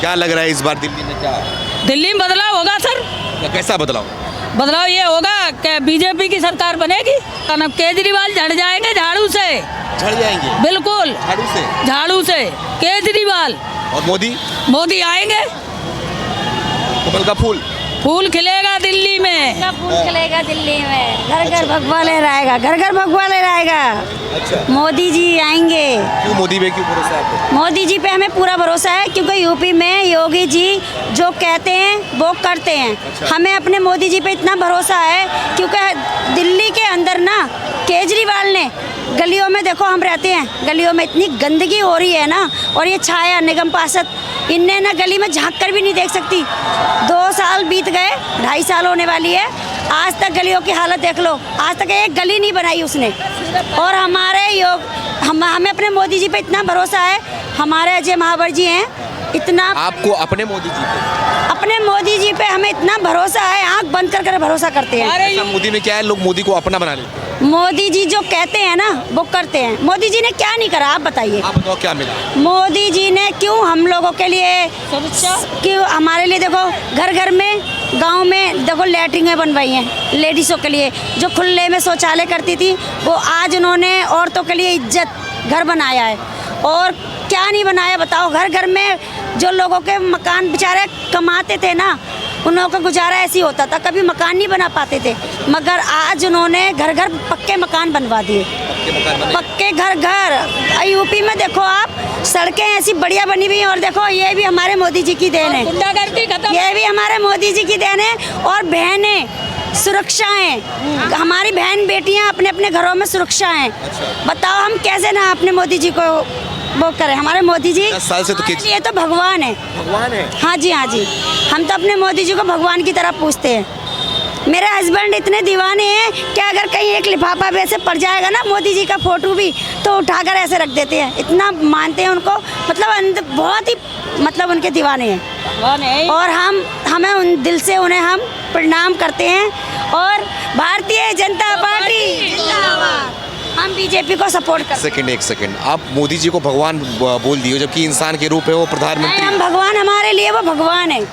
क्या लग रहा है इस बार दिल्ली में क्या दिल्ली में बदलाव होगा सर। कैसा बदलाव? बदलाव ये होगा कि बीजेपी की सरकार बनेगी। अब केजरीवाल झड़ जाएंगे झाड़ू से। झड़ जाएंगे बिल्कुल झाड़ू से। झाड़ू से केजरीवाल। और मोदी? मोदी आएंगे, कमल का फूल खिलेगा दिल्ली में। का फूल खिलेगा दिल्ली में, घर घर भगवा लहराएगा, घर घर भगवा लहराएगा। अच्छा, मोदी जी आएंगे। क्यों मोदी पे क्यों भरोसा है आपको? मोदी जी पे हमें पूरा भरोसा है क्योंकि यूपी में योगी जी जो कहते हैं वो करते हैं। अच्छा। हमें अपने मोदी जी पे इतना भरोसा है क्योंकि दिल्ली के अंदर ना केजरीवाल ने गलियों में, देखो हम रहते हैं गलियों में, इतनी गंदगी हो रही है ना, और ये छाया निगम पार्षद इनने ना गली में झांक कर भी नहीं देख सकती। 2 साल बीत गए, 2.5 साल होने वाली है, आज तक गलियों की हालत देख लो, आज तक एक गली नहीं बनाई उसने। और हमें अपने मोदी जी पे इतना भरोसा है, हमारे अजय महावर जी हैं, इतना आपको अपने मोदी जी पे? अपने मोदी जी पे हमें इतना भरोसा है, आंख बंद कर कर भरोसा करते हैं। अच्छा, मोदी में क्या है, लोग मोदी को अपना बना लेते हैं। मोदी जी जो कहते हैं ना वो करते हैं। मोदी जी ने क्या नहीं करा आप बताइए? आप बताओ क्या मिला? मोदी जी ने क्यों हम लोगों के लिए, क्यों हमारे लिए, देखो घर घर में, गांव में देखो लैट्रिनें बनवाई हैं लेडीज़ों के लिए, जो खुले में शौचालय करती थी वो आज उन्होंने औरतों के लिए इज्जत घर बनाया है। और क्या नहीं बनाया बताओ? घर घर में जो लोगों के मकान बेचारे कमाते थे ना, उन लोगों का गुजारा ऐसे ही होता था, कभी मकान नहीं बना पाते थे, मगर आज उन्होंने घर घर पक्के मकान बनवा दिए, पक्के घर घर। यूपी में देखो आप, सड़कें ऐसी बढ़िया बनी हुई हैं, और देखो ये भी हमारे मोदी जी की देन है, ये भी हमारे मोदी जी की देन है। और बहनें सुरक्षाएं, हमारी बहन बेटियां अपने अपने घरों में सुरक्षा हैं। बताओ हम कैसे ना अपने मोदी जी को वो करें? हमारे मोदी जी 10 साल से तो ये तो भगवान है। भगवान है। हाँ जी, हाँ जी, हम तो अपने मोदी जी को भगवान की तरह पूछते हैं। मेरे हस्बैंड इतने दीवाने हैं कि अगर कहीं एक लिफाफा भी ऐसे पड़ जाएगा ना मोदी जी का फोटो भी, तो उठाकर ऐसे रख देते हैं, इतना मानते हैं उनको, मतलब बहुत ही मतलब उनके दीवाने हैं। और हमें उन दिल से उन्हें हम प्रणाम करते हैं। और भारतीय जनता पार्टी जिंदाबाद, हम बीजेपी को सपोर्ट करते हैं। एक सेकंड, आप मोदी जी को भगवान बोल दिए, जबकि इंसान के रूप है वो प्रधानमंत्री। हम भगवान, हमारे लिए वो भगवान है।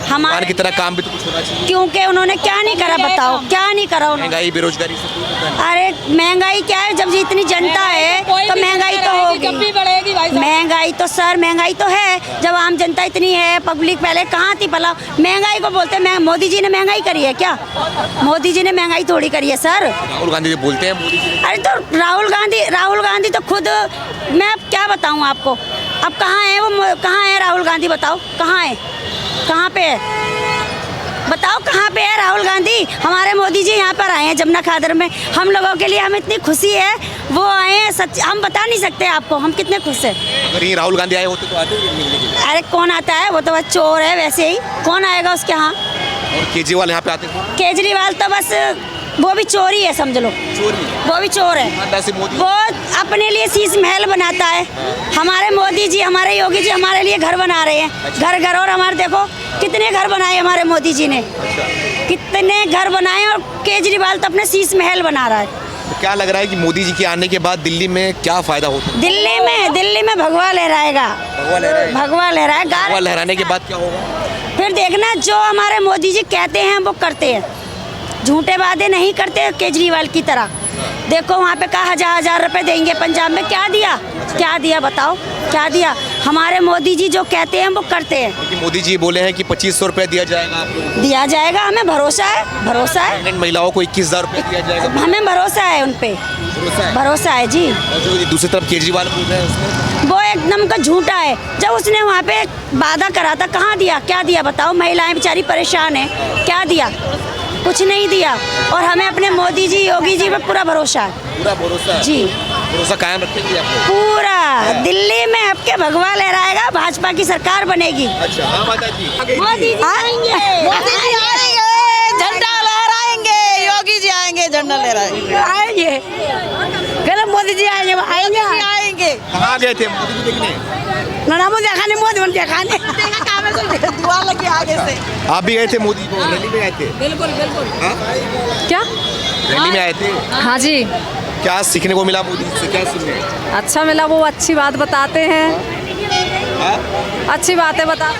भगवान की तरह काम भी तो कुछ होना चाहिए। क्योंकि उन्होंने क्या नहीं करा बताओ? क्या नहीं करा उन्होंने? महंगाई, बेरोजगारी से कोई पता नहीं। अरे महंगाई क्या है, जब इतनी जनता है तो महंगाई तो होगी। महंगाई तो सर, महंगाई तो है, जब आम जनता इतनी है, पब्लिक पहले कहाँ थी भला? महंगाई को बोलते हैं मोदी जी ने महंगाई करी है क्या? मोदी जी ने महंगाई थोड़ी करी है सर। राहुल गांधी जो बोलते हैं मोदी जी। अरे तो राहुल गांधी तो खुद, मैं अब क्या बताऊँ आपको, अब कहाँ है वो, कहाँ है राहुल गांधी? बताओ कहाँ है, कहाँ पे है बताओ, कहाँ पे है राहुल गांधी? हमारे मोदी जी यहाँ पर आए हैं जमुना खादर में, हम लोगों के लिए हमें इतनी खुशी है, वो आए हैं, सच हम बता नहीं सकते आपको हम कितने खुश हैं। अगर ये राहुल गांधी आए होते तो आते मिलने के लिए? अरे कौन आता है, वो तो बस चोर है वैसे ही, कौन आएगा उसके यहाँ? और केजरीवाल यहाँ पे आते थे? केजरीवाल तो बस वो भी चोरी है, समझ लो, वो भी चोर है। वो अपने लिए शीश महल बनाता है। हमारे मोदी जी, हमारे योगी जी हमारे लिए घर बना रहे हैं, घर घर। और हमारे देखो कितने घर बनाए हमारे मोदी जी ने, कितने घर बनाए, और केजरीवाल तो अपने शीश महल बना रहा है। तो क्या लग रहा है कि मोदी जी के आने के बाद दिल्ली में क्या फायदा होता है? दिल्ली में भगवा लहराएगा, भगवा लहराएगा। भगवा लहराने के बाद क्या होगा? फिर देखना, जो हमारे मोदी जी कहते हैं वो करते हैं, झूठे वादे नहीं करते केजरीवाल की तरह। देखो वहाँ पे कहा 1000 रुपए देंगे, पंजाब में क्या दिया? क्या दिया बताओ, क्या दिया? हमारे मोदी जी जो कहते हैं वो करते हैं। मोदी जी बोले हैं कि 2500 रुपए दिया जाएगा आप लोगों को। दिया जाएगा, हमें भरोसा है, भरोसा है। प्रेग्नेंट महिलाओं को 21,000 रुपए दिया जाएगा, हमें भरोसा है उन पे, भरोसा है जी। और जो दूसरी तरफ केजरीवाल बोल रहे हैं उसमें, वो एकदम का झूठा है। जब उसने वहाँ पे वादा करा था, कहाँ दिया? क्या दिया बताओ? महिलाएं बेचारी परेशान है, क्या दिया? कुछ नहीं दिया। और हमें अपने मोदी जी, योगी जी पे पूरा भरोसा है, पूरा भरोसा है जी, भरोसा कायम रखेंगे आप पूरा। दिल्ली में आपके भगवा लहराएगा, भाजपा की सरकार बनेगी। अच्छा, हाँ माता जी, मोदी जी आएंगे, झंडा लहराएंगे, योगी जी आएंगे, झंडा लहराएंगे, कहना मोदी जी आएंगे, आएंगे। कहाँ गए थे मोदी जी देखने? मोदी दिखाने दुआ लगी आगे से। आप भी गए थे मोदी को रैली में? आए थे? बिल्कुल बिल्कुल। हाँ? क्या रैली में आए थे? हाँ जी, क्या सीखने को मिला मोदी से? क्या सुने? अच्छा मिला, वो अच्छी बात बताते हैं। अच्छी बातें बता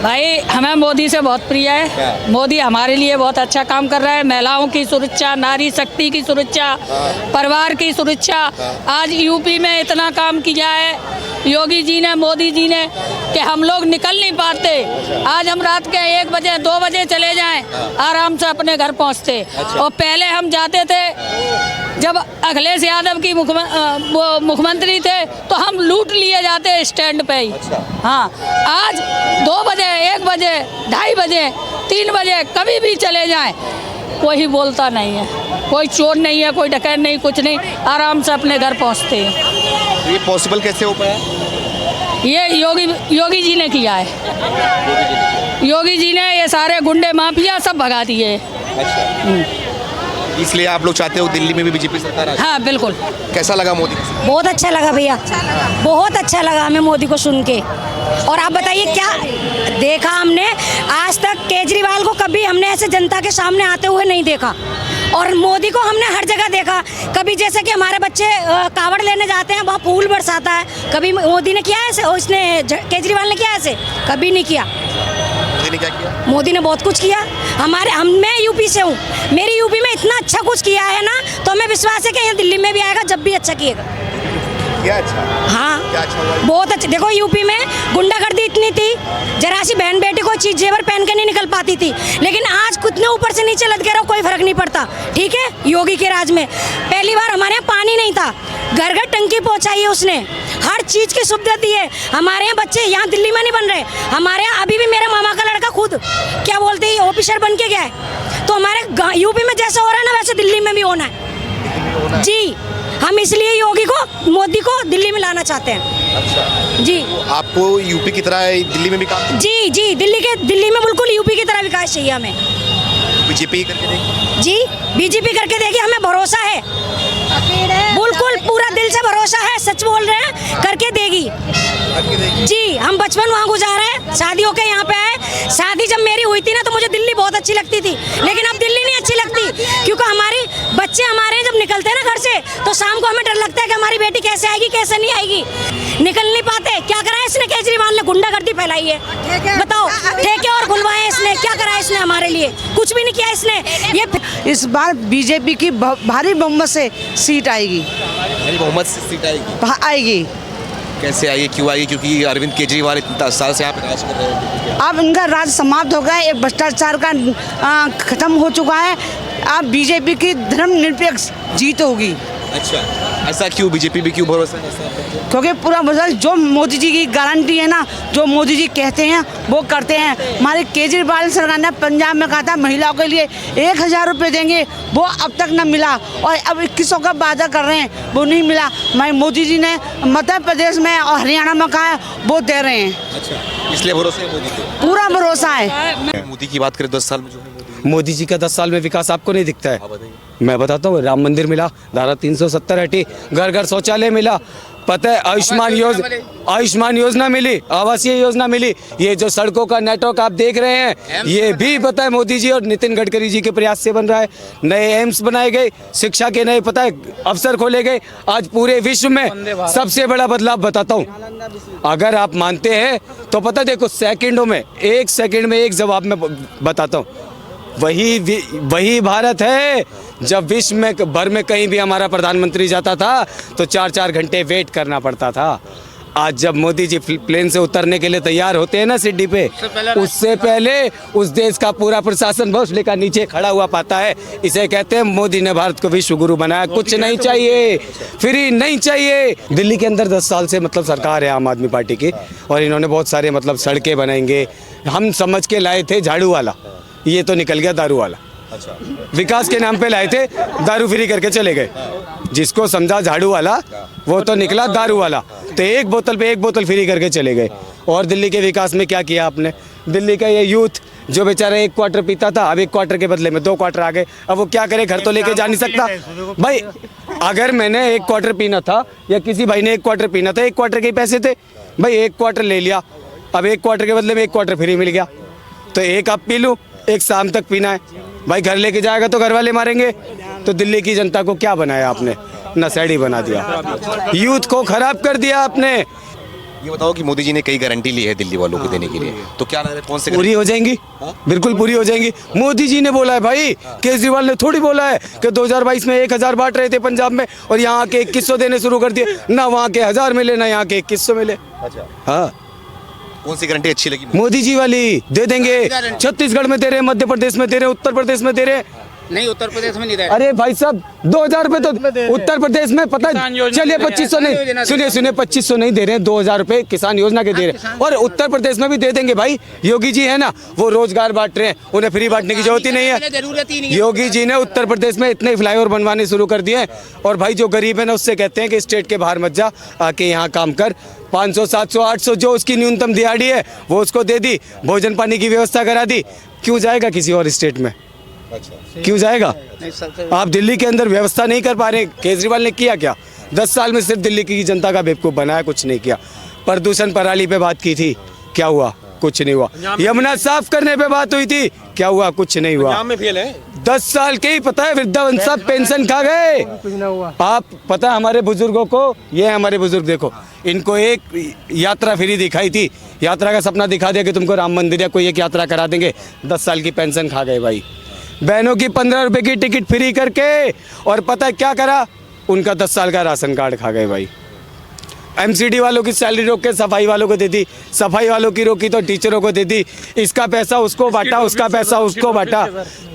भाई। हमें मोदी से बहुत प्रिय है। मोदी हमारे लिए बहुत अच्छा काम कर रहा है। महिलाओं की सुरक्षा, नारी शक्ति की सुरक्षा, परिवार की सुरक्षा। आज यूपी में इतना काम किया है योगी जी ने, मोदी जी ने, कि हम लोग निकल नहीं पाते। आज हम रात के 1 बजे 2 बजे चले जाएं, आराम से अपने घर पहुंचते। और पहले हम जाते थे जब अखिलेश यादव की मुख्यमंत्री थे तो हम लूट लिए जाते स्टैंड पे ही। हाँ, आज 2 बजे 1 बजे 2:30 बजे 3 बजे कभी भी चले जाएं, कोई बोलता नहीं है, कोई चोर नहीं है, कोई डकैत नहीं, कुछ नहीं, आराम से अपने घर पहुंचते हैं। ये पॉसिबल कैसे हो पाया? ये योगी जी ने किया है। योगी जी ने ये सारे गुंडे माफिया सब भगा दिए। इसलिए आप लोग चाहते हो दिल्ली में भी बीजेपी सरकार आ जाए? हाँ बिल्कुल। कैसा लगा मोदी? बहुत अच्छा लगा भैया, बहुत अच्छा लगा हमें मोदी को सुन के। और आप बताइए क्या देखा हमने? आज तक केजरीवाल को कभी हमने ऐसे जनता के सामने आते हुए नहीं देखा, और मोदी को हमने हर जगह देखा। कभी जैसे कि हमारे बच्चे कावड़ लेने जाते हैं, वहाँ फूल बरसाता है, कभी मोदी ने किया ऐसे? उसने केजरीवाल ने किया ऐसे? कभी नहीं किया। मोदी ने क्या किया? मोदी ने बहुत कुछ किया। मैं यूपी से हूँ, मेरी यूपी में इतना अच्छा कुछ किया है ना, तो हमें विश्वास है कि यहाँ दिल्ली में भी आएगा, जब भी अच्छा किएगा। क्या अच्छा? हाँ, क्या अच्छा हुआ? बहुत अच्छा। देखो यूपी में गुंडागर्दी इतनी थी, जरा सी बहन बेटी को चीज जेवर पहन के नहीं निकल पाती थी, लेकिन आज कितने ऊपर से नीचे लद के रहो, कोई फर्क नहीं पड़ता। ठीक है, योगी के राज में पहली बार हमारे यहाँ पानी नहीं था, घर घर टंकी पहुंचाई है उसने, हर चीज की सुविधा दी है। हमारे यहाँ बच्चे यहाँ दिल्ली में नहीं बन रहे, हमारे यहाँ अभी भी मेरे मामा का लड़का खुद क्या बोलते हैं ऑफिसर बन के गया है। तो हमारे यूपी में जैसा हो रहा है ना, वैसे दिल्ली में भी होना है जी। हम इसलिए योगी को, मोदी को दिल्ली में लाना चाहते हैं। अच्छा जी। आपको यूपी की तरह दिल्ली में भी काम? जी जी, दिल्ली में बिल्कुल यूपी की तरह विकास चाहिए हमें। बीजेपी करके देखिए। जी, बीजेपी करके देखिए, हमें भरोसा है, बिल्कुल पूरा दिल से भरोसा है, सच बोल रहे हैं, करके देगी जी। हम बचपन वहाँ गुजारे हैं, शादी होके यहाँ पे आए। शादी जब मेरी हुई थी ना, तो मुझे दिल्ली बहुत अच्छी लगती थी, लेकिन अब दिल्ली नहीं अच्छी लगती, क्योंकि हमारी बच्चे हमारे जब निकलते हैं ना घर से, तो शाम को हमें डर लगता है कि हमारी बेटी कैसे आएगी कैसे नहीं आएगी, निकल नहीं पाते। क्या करा है इसने? केजरीवाल ने गुंडागर्दी फैलाई है, बताओ, ठेके और खुलवाए इसने, क्या करा है इसने हमारे लिए? कुछ भी नहीं किया इसने। ये इस बार बीजेपी की भारी बहुमत से सीट आएगी। बहुमत से सीट आएगी? आएगी। कैसे आएगी, क्यों आएगी? क्योंकि अरविंद केजरीवाल इतने 10 साल से यहाँ पे राज कर रहे हैं। अब इनका राज समाप्त हो गया है, एक भ्रष्टाचार का खत्म हो चुका है। अब बीजेपी की धर्मनिरपेक्ष जीत होगी। अच्छा, ऐसा क्यों? बीजेपी भी क्यों भरोसा है? क्योंकि पूरा भरोसा, जो मोदी जी की गारंटी है ना, जो मोदी जी कहते हैं वो करते हैं। हमारे केजरीवाल सरकार ने पंजाब में कहा था महिलाओं के लिए 1000 रुपये देंगे, वो अब तक न मिला, और अब 2100 का वादा कर रहे हैं, वो नहीं मिला। हमारे मोदी जी ने मध्य प्रदेश में और हरियाणा में कहा है, वो दे रहे हैं। अच्छा, इसलिए भरोसा है मोदी को? पूरा भरोसा है। मोदी की बात करें 10 साल में, जो है मोदी जी का 10 साल में विकास आपको नहीं दिखता है? मैं बताता हूँ, राम मंदिर मिला, धारा 370 हटी, घर घर शौचालय मिला, पता है आयुष्मान योजना मिली, आवासीय योजना मिली, ये जो सड़कों का नेटवर्क आप देख रहे हैं, ये भी पता है मोदी जी और नितिन गडकरी जी के प्रयास से बन रहा है। नए एम्स बनाए गए, शिक्षा के नए पता है अवसर खोले गए। आज पूरे विश्व में सबसे बड़ा बदलाव बताता हूँ, अगर आप मानते हैं तो पता देखो, सेकंडों में, 1 सेकंड में एक जवाब में बताता हूँ, वही भारत है। जब विश्व में भर में कहीं भी हमारा प्रधानमंत्री जाता था तो 4-4 घंटे वेट करना पड़ता था। आज जब मोदी जी प्लेन से उतरने के लिए तैयार होते हैं ना सिड्डी पे, उससे पहले उस देश का पूरा प्रशासन भोसले का नीचे खड़ा हुआ पाता है। इसे कहते हैं मोदी ने भारत को विश्व गुरु बनाया। कुछ नहीं चाहिए, फ्री नहीं चाहिए। दिल्ली के अंदर 10 साल से मतलब सरकार है आम आदमी पार्टी की, और इन्होंने बहुत सारे मतलब सड़कें बनाएंगे। हम समझ के लाए थे झाड़ू वाला, ये तो निकल गया दारू वाला। अच्छा, विकास के नाम पे लाए थे, दारू फ्री करके चले गए। जिसको समझा झाड़ू वाला, वो तो निकला दारू वाला। तो एक बोतल पे एक बोतल फ्री करके चले गए। और दिल्ली के विकास में क्या किया आपने? दिल्ली का ये यूथ जो बेचारा 1 क्वार्टर पीता था, अब 1 क्वार्टर के बदले में 2 क्वार्टर आ गए। अब वो क्या करे, घर तो लेके जा नहीं सकता भाई। अगर मैंने 1 क्वार्टर पीना था, या किसी भाई ने 1 क्वार्टर पीना था, 1 क्वार्टर के पैसे थे भाई, 1 क्वार्टर ले लिया, अब 1 क्वार्टर के बदले में 1 क्वार्टर फ्री मिल गया। तो एक आप पी लूँ, एक शाम तक पीना है भाई, घर लेके जाएगा तो घर वाले मारेंगे। तो दिल्ली की जनता को क्या बनाया आपने? नशेड़ी बना दिया, यूथ को खराब कर दिया आपने। ये बताओ कि मोदी जी ने कई गारंटी ली है दिल्ली वालों को देने के लिए, तो क्या कौन से पूरी हो जाएंगी, बिल्कुल पूरी हो जाएंगी। मोदी जी ने बोला है भाई, केजरीवाल ने थोड़ी बोला है कि 2022 में 1000 बांट रहे थे पंजाब में और यहाँ के 2100 देने शुरू कर दिए। ना वहाँ के 1000 मिले, ना यहाँ के 2100 मिले। अच्छा, हाँ, कौन सी गारंटी अच्छी लगी? मोदी जी वाली दे देंगे। छत्तीसगढ़ में दे रहे, मध्य प्रदेश में दे रहे, उत्तर प्रदेश में दे रहे। नहीं, उत्तर प्रदेश में नहीं दे। अरे भाई साहब 2000 रुपए तो उत्तर प्रदेश में पता है। चलिए 2500 नहीं, सुनिए 2500 नहीं दे रहे हैं, 2000 रुपए किसान योजना के दे रहे हैं। और उत्तर प्रदेश में भी दे देंगे भाई। योगी जी है ना, वो रोजगार बांट रहे हैं, उन्हें फ्री बांटने की जरूरत ही नहीं है। योगी जी ने उत्तर प्रदेश में इतने फ्लाईओवर बनवाने शुरू कर दिए। और भाई जो गरीब है ना, उससे कहते हैं कि स्टेट के बाहर मत जा, आके यहाँ काम कर। 500 700 800 जो उसकी न्यूनतम दिहाड़ी है वो उसको दे दी। भोजन पानी की व्यवस्था करा दी। क्यों जाएगा किसी और स्टेट में? क्यों जाएगा? आप दिल्ली के अंदर व्यवस्था नहीं कर पा रहे। केजरीवाल ने किया क्या? 10 साल में सिर्फ दिल्ली की जनता का बेवकूफ बनाया, कुछ नहीं किया। प्रदूषण प्रणाली पे बात की थी, क्या हुआ? कुछ नहीं हुआ। यमुना साफ करने पे बात हुई थी, क्या हुआ? कुछ नहीं हुआ। 10 साल के ही पता है वृद्धावन सब पेंशन खा गए। आप पता है हमारे बुजुर्गों को, ये हमारे बुजुर्ग देखो, इनको एक यात्रा फ्री दिखाई थी, यात्रा का सपना दिखा दिया कि तुमको राम मंदिर या कोई एक यात्रा करा देंगे। 10 साल की पेंशन खा गए भाई। बहनों की 15 रुपए की टिकट फ्री करके, और पता है क्या करा? उनका 10 साल का राशन कार्ड खा गए भाई। एमसीडी वालों की सैलरी रोक के सफाई वालों को दे दी, सफाई वालों की रोकी तो टीचरों को दे दी। इसका पैसा उसको बांटा, उसका पैसा उसको बांटा।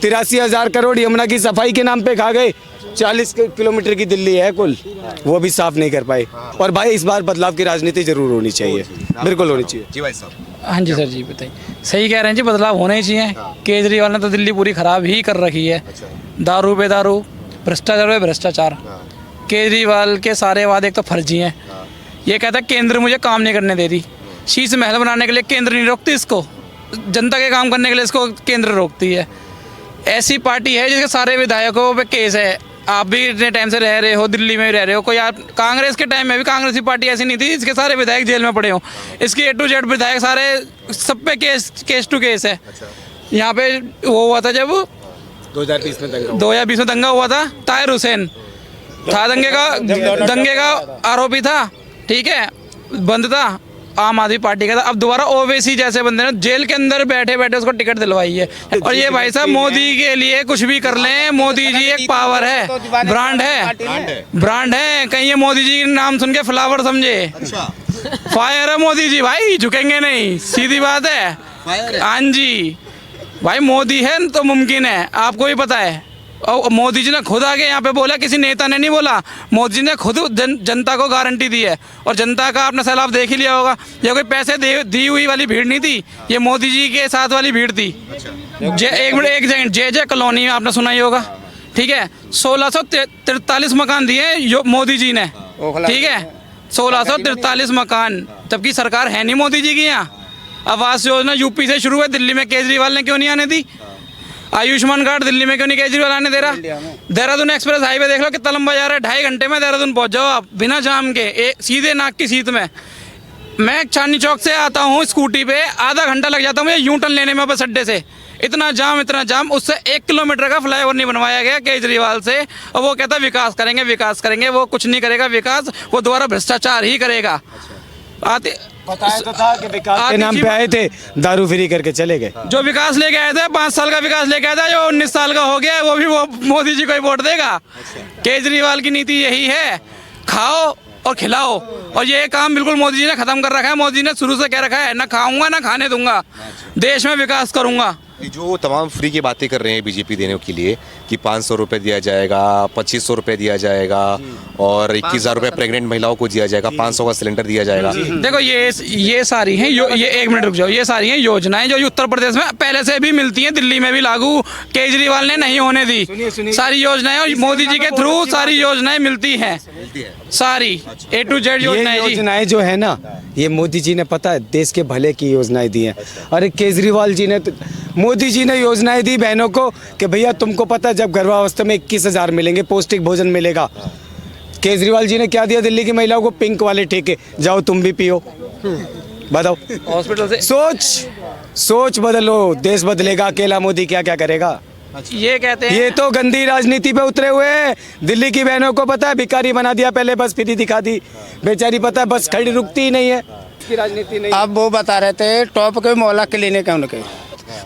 83,000 करोड़ यमुना की सफाई के नाम पे खा गए। 40 किलोमीटर की दिल्ली है कुल, वो भी साफ नहीं कर पाए। और भाई इस बार बदलाव की राजनीति जरूर होनी चाहिए, बिल्कुल होनी चाहिए। जी भाई साहब। हाँ जी सर जी बताइए। सही कह रहे हैं जी, बदलाव होने ही चाहिए। केजरीवाल ने तो दिल्ली पूरी खराब ही कर रखी है। दारू पे दारू, भ्रष्टाचार पे भ्रष्टाचार। केजरीवाल के सारे वादे एक तो फर्जी हैं। ये कहता है केंद्र मुझे काम नहीं करने दे रही। शीश महल बनाने के लिए केंद्र नहीं रोकती इसको, जनता के काम करने के लिए इसको केंद्र रोकती है। ऐसी पार्टी है जिसके सारे विधायकों पे केस है। आप भी इतने टाइम से रह रहे हो, दिल्ली में भी रह रहे हो। कोई आप कांग्रेस के टाइम में भी कांग्रेस की पार्टी ऐसी नहीं थी इसके सारे विधायक जेल में पड़े हो। इसके A to Z विधायक सारे सब पे केस टू केस है। यहाँ पे वो हुआ था जब 2020 में दंगा हुआ था, ताहिर हुसैन था दंगे का आरोपी था, ठीक है, बंद था, आम आदमी पार्टी का था। अब दोबारा ओवैसी जैसे बंदे ने जेल के अंदर बैठे बैठे उसको टिकट दिलवाई है। और ये भाई साहब मोदी के लिए कुछ भी कर लें, मोदी जी एक पावर है, ब्रांड है। कहीं ये मोदी जी नाम सुन के फ्लावर समझे। फायर है मोदी जी भाई, झुकेंगे नहीं, सीधी बात है। हाँ जी भाई, मोदी है तो मुमकिन है, आपको भी पता है। और मोदी जी ने खुद आके यहाँ पे बोला, किसी नेता ने नहीं बोला, मोदी जी ने खुद जनता को गारंटी दी है। और जनता का आपने सैलाब देख ही लिया होगा। ये कोई पैसे दी हुई वाली भीड़ नहीं थी, ये मोदी जी के साथ वाली भीड़ थी। एक सेकंड, जे कॉलोनी में आपने सुना ही होगा, ठीक है। 1643 मकान दिए मोदी जी ने, ठीक है, 1643 मकान, जबकि सरकार है नहीं मोदी जी की यहाँ। आवास योजना यूपी से शुरू है, दिल्ली में केजरीवाल ने क्यों नहीं आने दी? आयुष्मान कार्ड दिल्ली में क्यों नहीं केजरीवाल आने दे रहा? देहरादून एक्सप्रेस हाईवे देख लो कितना लंबा जा रहा है, 2.5 घंटे में देहरादून पहुंच जाओ आप बिना जाम के, सीधे नाक की सीट में। मैं चांदनी चौक से आता हूँ स्कूटी पे, आधा घंटा लग जाता है मुझे यू टर्न लेने में बस अड्डे से। इतना जाम। उससे 1 किलोमीटर का फ्लाईओवर नहीं बनवाया गया केजरीवाल से। और वो कहता है विकास करेंगे, वो कुछ नहीं करेगा विकास, वो दोबारा भ्रष्टाचार ही करेगा। बताया तो था कि विकास के नाम पे आए थे, दारू फ्री करके चले गए। जो विकास लेके आए थे, 5 साल का विकास लेके आया था, जो 19 साल का हो गया वो भी वो मोदी जी को ही वोट देगा। केजरीवाल की नीति यही है, खाओ और खिलाओ। और ये काम बिल्कुल मोदी जी ने खत्म कर रखा है। मोदी जी ने शुरू से कह रखा है, ना खाऊंगा ना खाने दूंगा, देश में विकास करूंगा। जो तमाम फ्री की बातें कर रहे हैं बीजेपी देने के लिए कि 500 रुपये दिया जाएगा, 2500 रुपये दिया जाएगा और 21,000 रुपये प्रेग्नेंट महिलाओं को दिया जाएगा, 500 का सिलेंडर दिया जाएगा। देखो ये सारी हैं, ये 1 मिनट रुक जाओ, ये सारी हैं योजनाएं जो उत्तर प्रदेश में पहले से भी मिलती हैं, दिल्ली में भी लागू केजरीवाल ने नहीं होने दी। सारी योजनाएं और मोदी जी के थ्रू सारी योजनाएं मिलती हैं, सारी A to Z योजनाएं जो है ना, ये मोदी जी ने पता है देश के भले की योजनाएं दी हैं। अरे केजरीवाल जी ने, मोदी जी ने योजनाएं दी बहनों को कि भैया तुमको पता है जब गर्भावस्था में 21,000 मिलेंगे, पौष्टिक भोजन मिलेगा। केजरीवाल जी ने क्या दिया दिल्ली की महिलाओं को? पिंक वाले ठेके, जाओ तुम भी पियो। बताओ, हॉस्पिटल से सोच बदलो, देश बदलेगा। अकेला मोदी क्या क्या करेगा? ये कहते हैं, ये तो गंदी राजनीति पे उतरे हुए हैं। दिल्ली की बहनों को पता है भिखारी बना दिया, पहले बस फ्री दिखा दी, बेचारी पता है बस खड़ी रुकती ही नहीं है। की राजनीति नहीं। अब वो बता रहे थे टॉप के मोहल्ला क्लिनिक है उनके,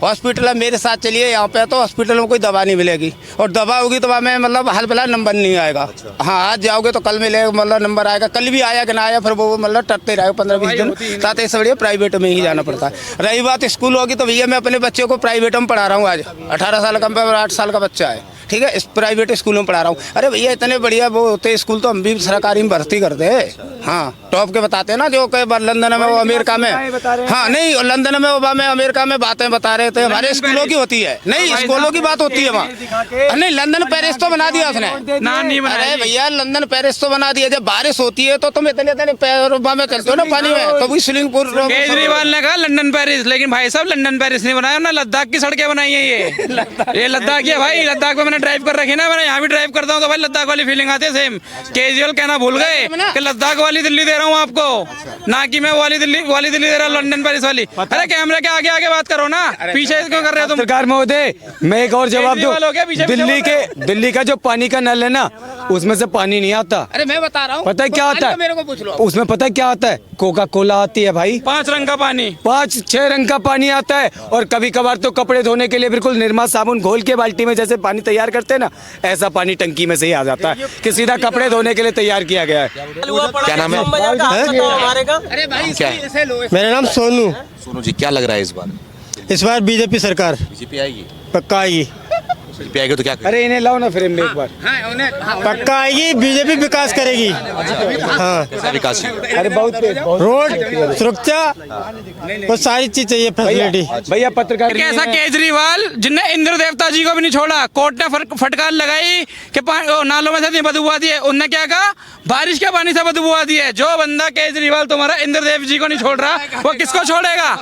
हॉस्पिटल मेरे साथ चलिए यहाँ पे, तो हॉस्पिटल में कोई दवा नहीं मिलेगी, और दवा होगी तो में मतलब हाल फिलहाल नंबर नहीं आएगा। हाँ, आज जाओगे तो कल मिलेगा, मतलब नंबर आएगा, कल भी आया कि ना आया, फिर वो मतलब टटते रहेगा 15-20 दिन। साथ ही बढ़िया प्राइवेट में ही जाना पड़ता है। रही बात स्कूल होगी तो भैया मैं अपने बच्चे को प्राइवेट में पढ़ा रहा हूँ। आज 18 साल का 8 साल का बच्चा है, ठीक है, इस प्राइवेट स्कूल में पढ़ा रहा हूँ। अरे भैया इतने बढ़िया वो होते स्कूल तो हम भी सरकारी में भर्ती करते हैं। हाँ, टॉप के बताते हैं ना, जो लंदन में, वो अमेरिका में, हाँ नहीं लंदन में, वो में अमेरिका में बातें बता रहे थे। हमारे स्कूलों की होती है, नहीं स्कूलों की बात होती है वहाँ। नहीं, लंदन पेरिस तो बना दिया उसने। अरे भैया लंदन पेरिस तो बना दिया। जब बारिश होती है तो तुम इतने में चलते हो ना पानी में, तो वही स्विमिंग पूल। केजरीवाल ने कहा लंदन पेरिस, लेकिन भाई साहब लंदन पेरिस नहीं बनाया ना, लद्दाख की सड़कें बनाई है ये लद्दाख है भाई। लद्दाख में मैंने ड्राइव कर रखी ना, मैंने यहाँ भी ड्राइव करता हूँ तो भाई लद्दाख वाली फीलिंग आती है सेम। केजरीवाल कहना भूल गए कि लद्दाख वाली दिल्ली दे रहा हूँ आपको, ना कि मैं वाली दिल्ली दे रहा हूँ, लंदन पेरिस वाली। अरे कैमरे के आगे आगे बात करो ना, पीछे क्यों कर रहे हो तुम? सरकार महोदय, मैं एक और जवाब दूं। दिल्ली का जो पानी का नल है ना, उसमें से पानी नहीं आता। अरे मैं बता रहा हूँ, पता है क्या आता है? मेरे को पूछ लो। उसमें पता है क्या आता है? कोका कोला आती है भाई, 5 रंग का पानी, 5-6 रंग का पानी आता है। और कभी कभार तो कपड़े धोने के लिए बिल्कुल निरमा साबुन घोल के बाल्टी में जैसे पानी तैयार करते हैं ना, ऐसा पानी टंकी में से ही आ जाता है कि सीधा कपड़े धोने के लिए तैयार किया गया है। क्या नाम है? अरे भाई क्या? इसे लो। मेरा नाम सोनू। सोनू जी, क्या लग रहा है इस बार बीजेपी सरकार बीजेपी आएगी? पक्का आएगी। बीजेपी आएगी तो क्या करें? अरे इन्हें लाओ ना फ्रेम में एक बार। पक्का आएगी, बीजेपी विकास करेगी। हाँ, कैसा विकास? अरे बहुत रोड सुरक्षा, वो सारी चीज चाहिए, फैसिलिटी। भैया पत्रकार कैसा केजरीवाल जिनने इंद्र देवता जी को भी नहीं छोड़ा, कोर्ट ने फटकार लगाई कि नालों में से बदबू आती है, उनने क्या कहा? बारिश के पानी से बदबू आती है। जो बंदा केजरीवाल तुम्हारा इंद्र देव जी को नहीं छोड़ रहा, वो किसको छोड़ेगा?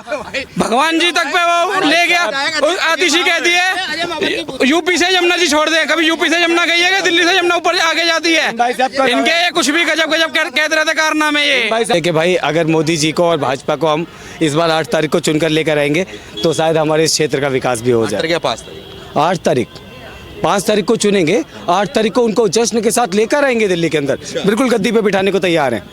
भगवान जी तक पे वो ले गया। आतिशी कहती है यूपी से यमुना जी छोड़ दे, कभी यूपी से यमुना गई है, दिल्ली से यमुना ऊपर आगे जाती है। इनके ये कुछ भी गजब गजब कहते रहते कारनामे ये। कि भाई अगर मोदी जी को और भाजपा को हम इस बार 8 तारीख को चुनकर लेकर आएंगे तो शायद हमारे इस क्षेत्र का विकास भी हो जाए। 8 तारीख 5 तारीख को चुनेंगे, 8 तारीख को उनको जश्न के साथ लेकर आएंगे दिल्ली के अंदर, बिल्कुल गद्दी पे बिठाने को तैयार हैं।